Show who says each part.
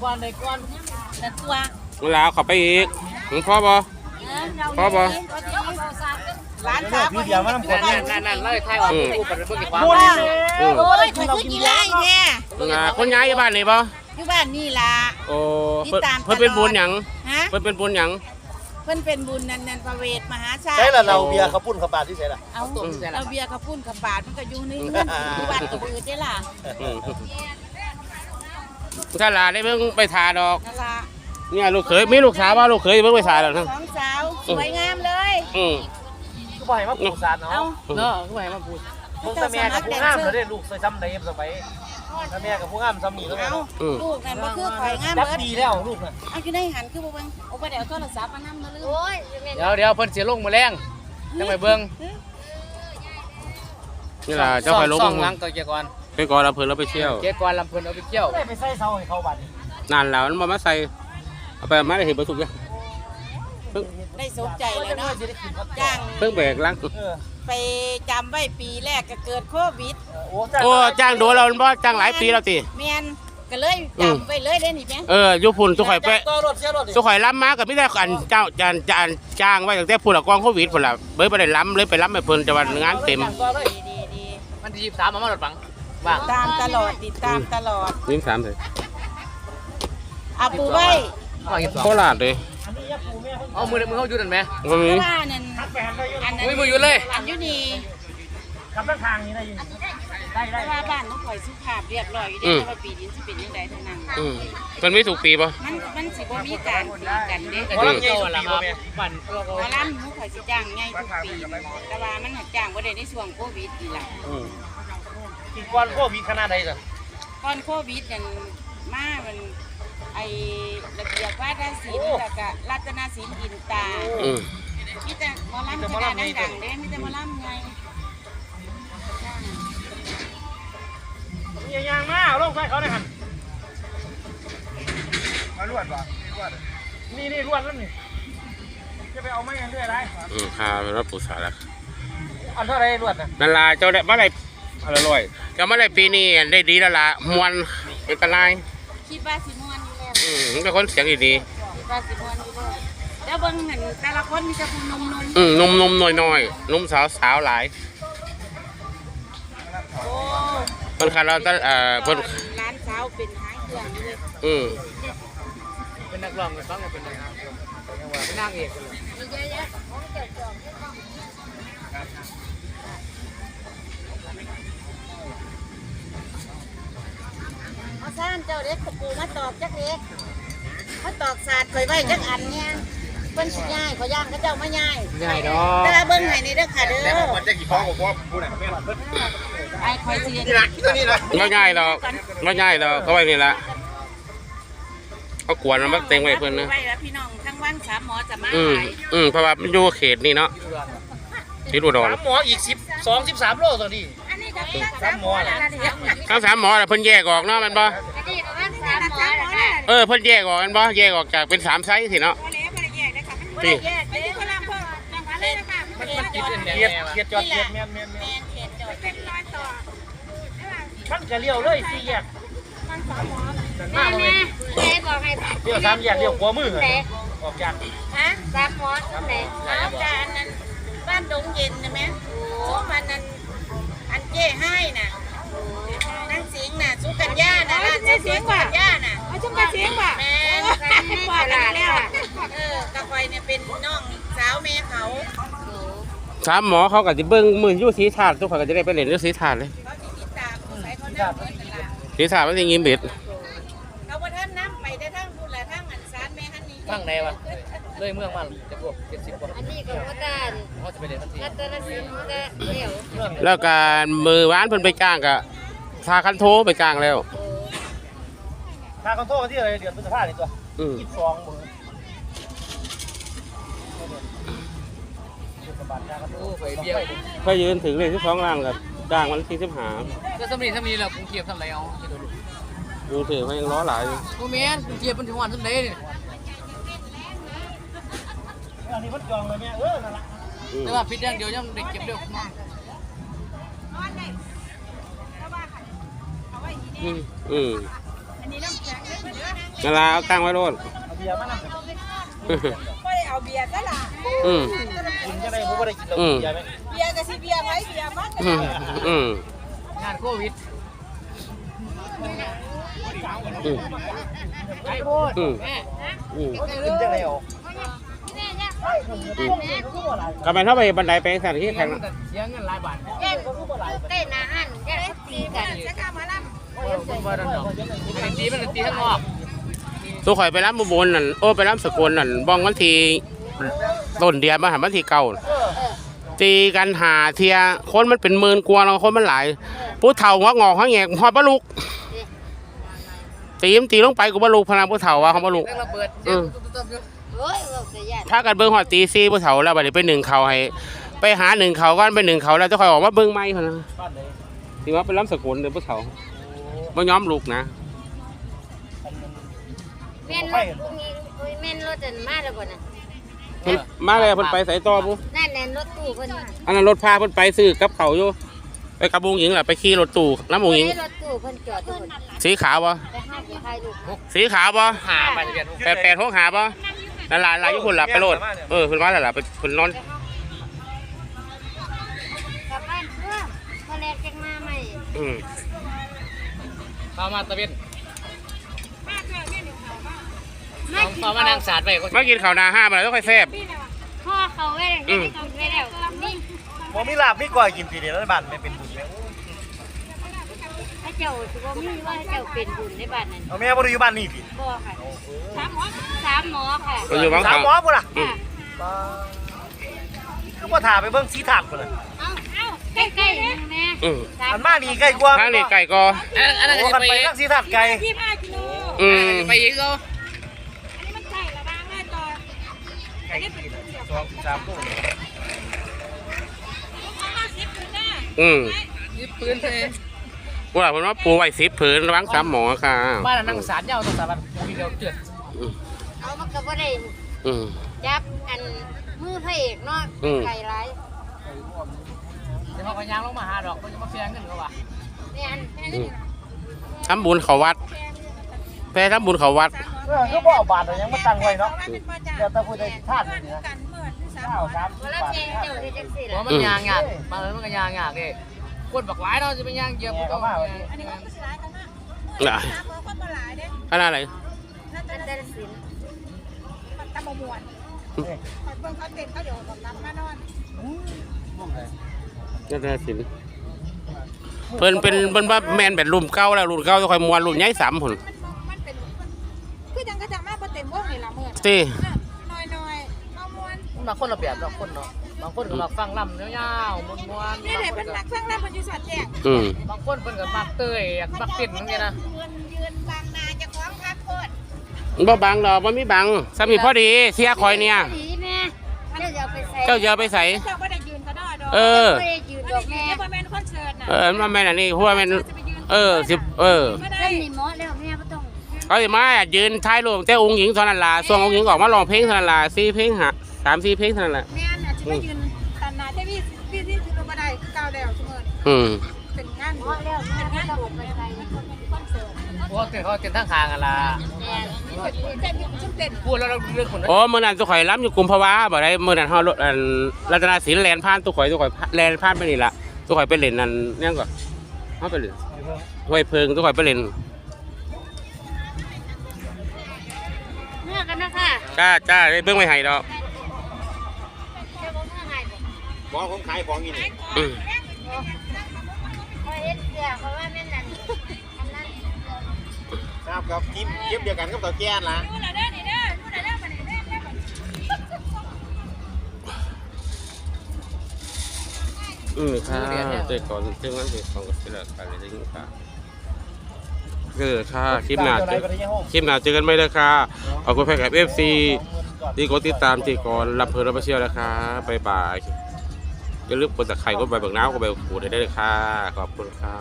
Speaker 1: ก้อนในก้อนแต่ตัว
Speaker 2: เวลาขับไปอีกถึงพ่อบ่พ่อบ่
Speaker 1: ร้านค้าก็เดียวมันนั่นเลยไทยว่าผู้ปฏิบัติความโอ้ยข่อยคือกี่ไร่แท้
Speaker 2: คนย้ายอยู่บ้านนี่บ่
Speaker 1: อยู่บ้านนี่ล่ะ
Speaker 2: โอ้เพิ่นเป็นบุญหยังเพิ่นเป็นบุญหยัง
Speaker 1: เพิ่นเป็นบุญนันประเวทมหาชาติ
Speaker 3: ใช่ละเราเบียร์ข้าวปุ้นข้าวปลาที่ใช่ละ
Speaker 1: เอาเราเบียร์ข้าวปุ้นข้าวปลามันก็อยู่ในอยู่บ้านตัวอื่นได้ล่ะ
Speaker 2: ถ้าลาได้เพิ่งไปทาดอก
Speaker 1: นั่นล่ะ
Speaker 2: เนี่ยลูกเขยมีลูกสาวว่าลูกเขยเพิ่งไปทาแล้วนะ
Speaker 1: สองสาวสวยงามเลย
Speaker 3: ก็บ่ให้มาปูสารเนาะ
Speaker 1: ก็บ่ให้มาปู
Speaker 3: พวกแม่กับผู้งามเลยลูกใส่ซ้ำในสมัยแม่กับผู้งามซ้ำนี่แล้ว
Speaker 1: ลูกนั่นบ่คือข่อยงาม
Speaker 3: เบิดดีแล้วลูกน่ะ
Speaker 1: เอาอยู่ในหันคือบ่เบิ่งเอาไปเดี๋ยวโทรศัพท์มานำมาลืมโอ้ย
Speaker 4: เดี๋ยวเพิ่นสิลงมื้อแรงจังไปเบิ่ง
Speaker 2: นี่ล่ะเจ้าไปลง
Speaker 4: ซ่องหลังตัวเกียร์ก่อน
Speaker 2: ไปก่อนลำเพิ่นเราไปเที่ยว
Speaker 4: เกียร์ก่อนลำเพิ่นเอาไปเที่ยว
Speaker 3: ได้ไปใส่เสาให้เขาบัดนี้
Speaker 2: นั่นแล้วมันมาใส่เอาไปมาได้เห็นบ่สุกยัง
Speaker 1: ได้สนใจเลยเนาะจ้าง
Speaker 2: เพิ่งแบกลัง
Speaker 1: ไปจำไว้ปีแรกก็เกิดโควิด
Speaker 2: โอ้จ้างโดนเราบ่จ้างหลายปีแล้วติ
Speaker 1: แม่นก็เลยจำไว้เลยได้นี่แม่
Speaker 2: อยู่พุ่นสุข่อยไปสุข่อยล้ำมากับมีแต่อันเจ้าจ้างไว้ตั้งแต่พุ่นละกองโควิดพุ่นละเบิ่บ่ได้ล้ำเลยไปล้ำให้เพิ่นแต่ว่างานเต็ม
Speaker 4: มันที่23มารถบังว่าง
Speaker 1: ตามตลอดติดตามตลอด
Speaker 2: 23เลย
Speaker 1: เอาปูไว้
Speaker 2: โคราชเลย
Speaker 4: เอามือเขาอยู่นั่นไหม
Speaker 2: บ่มี
Speaker 1: ว่านั่น
Speaker 4: อันนั้นมืออยู่เลย
Speaker 1: อันอยู่นี่
Speaker 3: ขับทางนี้ได้อยู่
Speaker 1: ได้ว่าบ้านน้องข่อยสุภาพเรียบร้อยอยู่ได้ว่าปีนี้สิเป็นยังไงเท่านั้น
Speaker 2: มันไม่ถูกปีป่ะ
Speaker 1: มันสิบ่มีการตีกันเด้
Speaker 4: ก็เก่าละครับบ้าน
Speaker 1: ว่าร้านน้องข่อยสิจ้างง่ายทุกปีแต่ว่ามันจ้างบ่ได้ในช่วงโควิดนี่ล่ะ
Speaker 3: กี่ก้อนโควิดขนาดใดจ้ะ
Speaker 1: ก่อนโควิดนั่นมามันไอ้ระเบียบวาทศิลป์แล้วก็รัตนศิลป์อินตามีแต่หมอลำคณะดังๆเด้มีแต่หมอลำไง
Speaker 3: นี่ยางมาเอาลงใส่เขาได้หันมาลวดป่ะนี่ลวดแล้วนี่จะไปเอาไม้กันด้วยอะไร
Speaker 2: ค่ะเป็นรถปูสาแล้ว
Speaker 3: อันเท่าไรลวดน่ะ
Speaker 2: นั่นล่ะเจ้าได้มาได้อร่อยเจ้ามาได้ปีนี้ได้ดีแล้วล่ะมวนเป็นตะไล
Speaker 1: คิดว่าสิม่วนอยู่แล้ว
Speaker 2: มันเป็นคนเสียงดี
Speaker 1: คิดว่าสิม่วนอยู่แล้วแล้วเบิ่งเห็นแต่ละคนมีแต่ผู้นม
Speaker 2: นมน้อยนมสาวหลายคนขับเราต้องคน
Speaker 1: ร้านสาวเป็นหางเครื่องเลย
Speaker 4: เป็นนักร้องกันบ้างเป็นนักเป็นนางเอกเลย
Speaker 1: มาซ่านเจ้าเด็กปูมาตอกจักเด็กมาตอกศาสตร์ไว้จักอันเนี่ยเพิ่นสิย่ายขอย่างเขาเจ้ามาย่าย
Speaker 4: ง่ายดอก
Speaker 1: แต่เบิ่งให้นี่เด้อค่ะเด้อ
Speaker 3: แล้วมันจะกี่ฟองกับว่าผู้ไหนแม่น
Speaker 1: ไอ้คอยสิ
Speaker 3: นี่ล่ะตัวนี้ล่ะ
Speaker 2: ไม่ง่ายเราเขาไว้นี่ละเขากวนมันมักเต็งไว้เพิ่นนะ
Speaker 1: ไว้แล้วพี่น้องทั้งวัน3หมอจะมา
Speaker 2: เพราะว่ามันอยู่เขตนี่เนาะที่อุดร
Speaker 3: 3หมออีก13โลตัวนี้
Speaker 1: อันนี้ก็
Speaker 3: 3หมอล่ะ
Speaker 2: ทั้ง3หมอน่ะเพิ่นแยกออกเนาะมันบ่เพิ่นแยกออกมันบ่แยกออกจากเป็น3ไซส์สิเนาะ
Speaker 1: นี่
Speaker 3: เกียรจอดเกียรแม่นเป็นรอยต่อมันจะเลี้ยวเลย4แยก
Speaker 1: แม่บอกให้
Speaker 3: เลี้ยว3แยกเลี้ยวขวามือออกจาก
Speaker 1: 3หมอไหนเอาจานนั้นบ้านดงเย็นนะแม่สู้มันนั้นอันเจ้ให้น่ะนั่งสิงน่ะสู้กันย่าน่ะร้านเสียงกันย่าน่ะชุบกันเสียงว่ะแม่ปากแล้วกระไฟเนี่ยเป็นน้องสาวแม่เขา
Speaker 2: 3หมอเขาก็สิเบิ่งมื้ออยู่สีถาดทุกคนก็จะได้ไปเล่นอยู่สีถาดเลยสีถาดมันสิยิ้มเบ็ด
Speaker 1: เขาบ่ทันน้ำไปได้ทั้งพุ่นและทั้งอันซานแม่ฮันนี่
Speaker 4: ทั้งไหนวะเลยเมืองมันจะบวก70กว่า
Speaker 1: อันนี้ก็บ่กัน
Speaker 4: เขาจะไปเล่นทันที
Speaker 1: รัตนศิลป์ก็เดี่ยว
Speaker 2: แล้วการมือวานเพิ่นไปจ้างก็ทาคันโทไปจ้างแล้ว
Speaker 3: ทาคันโทที่อะไรเดือนพฤษภาคมนี่ตัว22มื้อ
Speaker 2: พอยืนถึงเลย12ล่างกับจ้างวันที่
Speaker 4: 15ก็สำนีแล้วกรุงเทพทำไรเอา
Speaker 2: ดูถือเขายังล้อหลาย
Speaker 4: กูแม่นกรุงเทพมันถึงวันสำเร็จ
Speaker 3: อันนี้มันจองเลยแม่นั่นล่ะ
Speaker 4: แต่ว่าผิดอย่างเดียวยังเด็กเก็บเร็ว
Speaker 1: อันนี้น้ำแข็ง
Speaker 2: เวลาเอาตั้งไว้โลด
Speaker 3: เอาเบียร์มานั่ง
Speaker 1: ไม่ได้เอาเบียร์ซะล่ะ
Speaker 2: อืม
Speaker 3: กินจะได้ผมไม่ได้กินเบียร์ไหม
Speaker 1: เบียร์กับสิเบียร์ไว้เบียร์มัน
Speaker 2: อืม
Speaker 4: งานโควิด
Speaker 2: อืม
Speaker 4: ไอ้โคตร
Speaker 2: อืม
Speaker 4: แม่
Speaker 2: อืม
Speaker 3: กินจะได้ออก
Speaker 2: กำลังเข้าไปบันไดไปสั่นที่แข็ง
Speaker 4: เสียเงินหลายบาท
Speaker 1: เล่นเต้นอาหารแยกตีกันจะกล้ามาล่ำ
Speaker 4: คนบ่ดันดอกมันตีข้างนอก
Speaker 2: ตัวข่อยไปรับมุบนนั่นโอ้ไปรับสกุลนั่นบ้องวันทีต้นเดียนมาหาวันทีเก่าตีกันหาเทียคนมันเป็นหมื่นกว่าแล้วคนมันหลายผู้เฒ่าหัวงอกหัวแงกหอดบะลุกตีลงไปกูบะลุกพลังผู้เฒ่าว่าเขาบะลุก
Speaker 4: ระเบิด
Speaker 1: โอ้ยแต่ยัน
Speaker 2: ถ้ากันเบิ้งหอดตีซีผู้เฒ่าแล้วบัดนี้ไปหนึ่งเขาให้ไปหาหนึ่งเขาก็ไปหนึ่งเขาแล้วจะคอยออกมาเบิ้งไม้คนนะ
Speaker 3: บ้านไหน
Speaker 2: ทีว่าเป็นรับสกุลเดี๋ยวผู้เฒ่าบ่ย้อมลูกนะ
Speaker 1: แม่นรถแม่นรถเดินมาแล้วบ่น่ะ
Speaker 2: เพิ่นมาเลยเพิ่นไปใส่ต่อปุ๊
Speaker 1: นั่นแน่รถตู้เพิ่นมา
Speaker 2: อันนั้นรถพาเพิ่นไปซื้อกับเขาวอยู่ไปกับวงหญิงแหละไปขี่รถตู้น้ำวงหญิง
Speaker 1: รถตู้เพิ่นจอดทุกคน
Speaker 2: สีขาวบ่
Speaker 1: ไปห้าไปถ่ายรูป
Speaker 2: สีขาวบ่
Speaker 4: หาไปทะเบียน
Speaker 2: 88หาบ่นั่นล่ะลายอยู่พุ่นล่ะไปโลดเพิ่นมาแล้วล่ะไปเพิ่นนอน
Speaker 1: กลับบ้านเพื่อพอแลกจังมาใหม่
Speaker 2: อืม
Speaker 4: เข้ามาตะเวน
Speaker 1: ไม่กิน
Speaker 4: เข้ามานั่งสาดไปก็
Speaker 2: มากินข้าวหน้าห้ามาแล้วต้องค่อยแซ่บ
Speaker 1: พ่อเขาไว้ให้กินไว้แล้วนี่
Speaker 3: ผมมีลาบมีก้อยกินทีเดียวแล้วบ้านไม่เป็นบุญไหม
Speaker 1: พระเจ้าสิบ่มีว่าเจ้าเป็นบุญในบ้านนั้น
Speaker 3: เอาแม่บ่ได้อยู่บ้านนี่พี่
Speaker 1: บ่ค่ะ3 หมอค่ะ
Speaker 2: เราอยู่บาง
Speaker 3: สาม
Speaker 2: เขา
Speaker 3: หมอพุ่นล่ะ
Speaker 2: อืม
Speaker 3: คือว่าถ่าไปเบิ่งสีถาดพุ่นล่ะ
Speaker 1: เอาใกล้ๆนี่แม่
Speaker 2: อืม
Speaker 3: อันมานี่ใกล้กว่า
Speaker 2: ทางนี้ไก่กอ
Speaker 4: อันนั้น
Speaker 3: โอ้
Speaker 4: ก็
Speaker 3: กัน
Speaker 4: ไป
Speaker 3: ไปนั่งสีถาดไกล
Speaker 2: อืม
Speaker 4: ไปอีกก็
Speaker 3: ไกลกิน2-3ตัว
Speaker 2: อืม
Speaker 4: ยิบปืนเลย
Speaker 2: ว่าเพิ่นว่าปูไว้10ผืนระวัง3หมอค่ะ
Speaker 4: บ้านนั่งสาดยาวต้องสาดปูเดียวเจือด
Speaker 1: เอามันก็บ่ได้
Speaker 2: อืม
Speaker 1: จับอันมือพระเอกเนาะไก่หลาย
Speaker 4: เดี๋ยวเขาก็ยางลงมาหาดอกมันจะมาเฟียงกันก็ว่า
Speaker 1: แม่น
Speaker 2: ทำบุญเขาวัดไปทำบุญเขาวัด
Speaker 3: คือบ่เอาบาทยังมาตั้งไว้เนาะเดี๋ยวถ้าผู้ใดถาดนี่นะ30
Speaker 1: บ่รับ
Speaker 3: บาท
Speaker 1: แม่เจ้าเฮ็ดจังซี่
Speaker 4: เพราะ
Speaker 1: ล่ะ
Speaker 4: มันยางยากมาเลยมันก็ยางยากดิคนบักหลายเราจะเป็นยางเยียบก็มา
Speaker 2: น่ะขนาดไหน
Speaker 1: มันแต่ละสิน
Speaker 5: ตำบมวนเบิ่งเขาเต้นเขาเดี๋ยวแบบนับมานอน
Speaker 2: นั่นน่ะสิเพิ่นเป็นว่าแมนแบบรุ่นเก่าแล้วรุ่นเก่าจะคอยมวนรุ่นใหญ่3พุ่น
Speaker 5: มันเป็นคือจังกระจังมากพอเต็มวงนี่ละเมื่อ
Speaker 2: ติ
Speaker 5: น้อยเอามวน
Speaker 4: บางคนระเบียบเนาะคนเนาะบางคนก็มาฟังลำยาวๆม้วนๆ
Speaker 5: นี่แหละเป็นนักเครื่องเล่นบรรจุสัตว์แจก
Speaker 2: อืม
Speaker 4: บางคนเพิ่นก็มักเตยอยากมักเต้นนั่นไงนะ
Speaker 5: ยืนบางนาจะคล้องคักโคตร
Speaker 2: บ่บังดอกบ่มีบังสามีพอดีเสียคอยเนี่ย
Speaker 1: ดีแม่เจ้าจะเอาไปใส่
Speaker 2: เจ้าอย่าไปใส่
Speaker 5: เจ้าไม่ได้ยืนก็ได้ดอก
Speaker 2: เออ
Speaker 1: บ่ได้ยืนดอกแม่
Speaker 5: นี่เป็นคอนเสิร์ตน่ะ
Speaker 2: มันแม่นอันนี้เพราะว่าแม่นสิเออ
Speaker 5: ไม่ได้
Speaker 1: เส้นนี่หมอแล้วแม่บ่ต้อง
Speaker 2: เขาสิมายืนท้ายรูปแต่องค์หญิงเท่านั้นล่ะส่วนองค์หญิงออกมาร้องเพลงเท่านั้นล่ะ4เพลงฮะ3-4เพลงเท่านั้นล่ะ
Speaker 5: แม่น่ะที่ไปยืนตันนาเทวีที่คือตัวบันไดคือก้าวแล้วเสมอ
Speaker 2: อืม
Speaker 5: เป็นงาน
Speaker 1: หมอแล้วแม่บ่ต้องเอาไปใส่
Speaker 5: คอนเสิร์ต
Speaker 4: พวกเขาเต้นทั้งคางกันล่ะ
Speaker 1: แม่
Speaker 5: เต้นชุ่มเต้น
Speaker 4: พูดแล้วเราเรื่องคน
Speaker 2: โอ้มื้อนั้นตุข่อยล้ำอยู่กุมภาวะบ่ได้มื้อนั้นเฮารถอันรัตนศิลป์แลนผ่านตุข่อยแลนผ่านไปนี่ล่ะตุข่อยไปเล่นนั่นเนี่ยก่อนเฮาไปเล่นห้วยเพิงตุข่อยไปเล่น
Speaker 1: เมื่อกันนะค่ะ
Speaker 2: จ้าได้เบิ่งไว้ให้ดอก
Speaker 1: เจ้าบ่เมื่อไงบ่
Speaker 3: บ่ผมขายของอยู่นี่
Speaker 2: อืม
Speaker 1: พอเฮ็ดเสื้อเพราะว่าแม่นนั่นอันนั้น
Speaker 3: ครับครับทีมเก็บเดียวกันกับตะแกนล่ะ
Speaker 5: นู่นน่ะเด้อนี่เด้อนู่นน่ะเด้อมานี่เด้อเด้อ
Speaker 2: ค่ะแต่ก่อนซึ่งมันเป็นของศิลปะอะไรนี่ค่ะค่ะคลิปหน้าเจอกันไหมเด้อค่ะขอบคุณแฟนคลับ FC ที่กดติดตามที่ก่อนรับเพลินรับเชี่ยวนะคะบ๊ายบายอย่าลืมกดตะไคร้กดใบเบิกน้ำกดใบขูดได้เลยค่ะขอบคุณค่ะ